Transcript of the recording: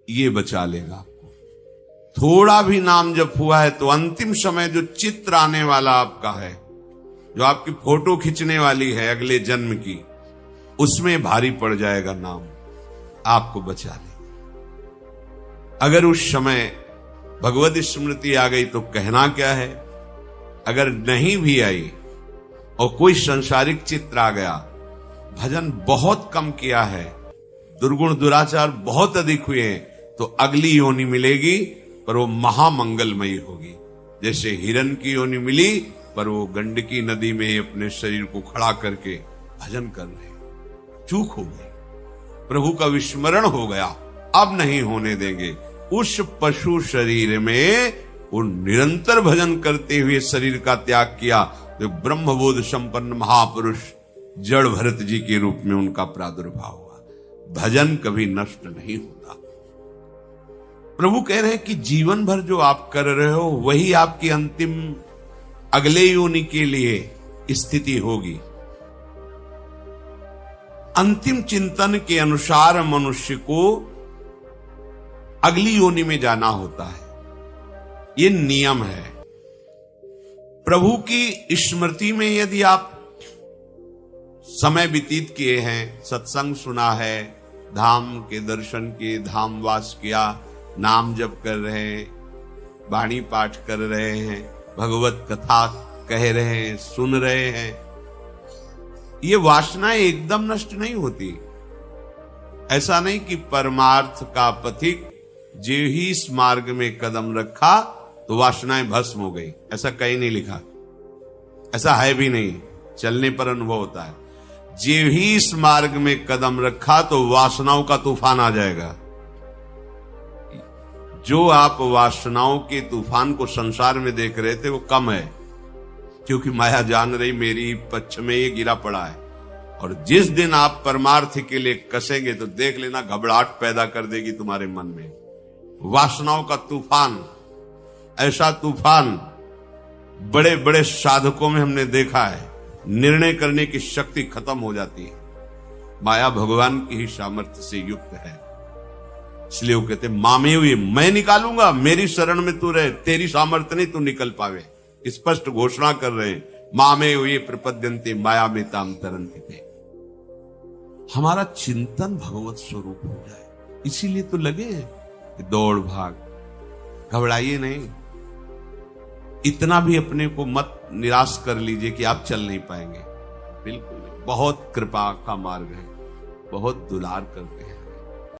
ये बचा लेगा आपको। थोड़ा भी नाम जप हुआ है तो अंतिम समय जो चित्र आने वाला आपका है, जो आपकी फोटो खींचने वाली है अगले जन्म की, उसमें भारी पड़ जाएगा नाम, आपको बचा लेगा। अगर उस समय भगवत स्मृति आ गई तो कहना क्या है, अगर नहीं भी आई और कोई संसारिक चित्र आ गया, भजन बहुत कम किया है, दुर्गुण दुराचार बहुत अधिक हुए हैं, तो अगली योनि मिलेगी पर वो महामंगलमयी होगी। जैसे हिरण की योनि मिली पर वो गंडकी नदी में अपने शरीर को खड़ा करके भजन कर रहे, चूक हो गई, प्रभु का विस्मरण हो गया, अब नहीं होने देंगे। उस पशु शरीर में वो निरंतर भजन करते हुए शरीर का त्याग किया, तो ब्रह्मबोध संपन्न महापुरुष जड़ भरत जी के रूप में उनका प्रादुर्भाव हुआ। भजन कभी नष्ट नहीं होता। प्रभु कह रहे हैं कि जीवन भर जो आप कर रहे हो वही आपकी अंतिम अगले योनि के लिए स्थिति होगी। अंतिम चिंतन के अनुसार मनुष्य को अगली योनि में जाना होता है, ये नियम है। प्रभु की स्मृति में यदि आप समय व्यतीत किए हैं, सत्संग सुना है, धाम के दर्शन किए, धाम वास किया, नाम जप कर रहे हैं, वाणी पाठ कर रहे हैं, भगवत कथा कह रहे हैं, सुन रहे हैं, ये वासनाएं एकदम नष्ट नहीं होती। ऐसा नहीं कि परमार्थ का पथिक जो ही इस मार्ग में कदम रखा तो वासनाएं भस्म हो गई, ऐसा कहीं नहीं लिखा, ऐसा है भी नहीं, चलने पर अनुभव होता है। जो ही इस मार्ग में कदम रखा तो वासनाओं का तूफान आ जाएगा। जो आप वासनाओं के तूफान को संसार में देख रहे थे वो कम है, क्योंकि माया जान रही मेरी पक्ष में ये गिरा पड़ा है। और जिस दिन आप परमार्थ के लिए कसेंगे तो देख लेना घबराहट पैदा कर देगी तुम्हारे मन में वासनाओं का तूफान। ऐसा तूफान बड़े बड़े साधकों में हमने देखा है, निर्णय करने की शक्ति खत्म हो जाती है। माया भगवान की ही सामर्थ्य से युक्त है, इसलिए वो कहते मामे हुए मैं निकालूंगा, मेरी शरण में तू रहे, तेरी सामर्थ्य नहीं तू निकल पावे। स्पष्ट घोषणा कर रहे हैं, मामे हुए प्रपद्यन्ते माया में ताम तरन्ते। हमारा चिंतन भगवत स्वरूप हो जाए, इसीलिए तो लगे कि दौड़ भाग, घबराइए नहीं। इतना भी अपने को मत निराश कर लीजिए कि आप चल नहीं पाएंगे, बिल्कुल। बहुत कृपा का मार्ग है, बहुत दुलार करते हैं।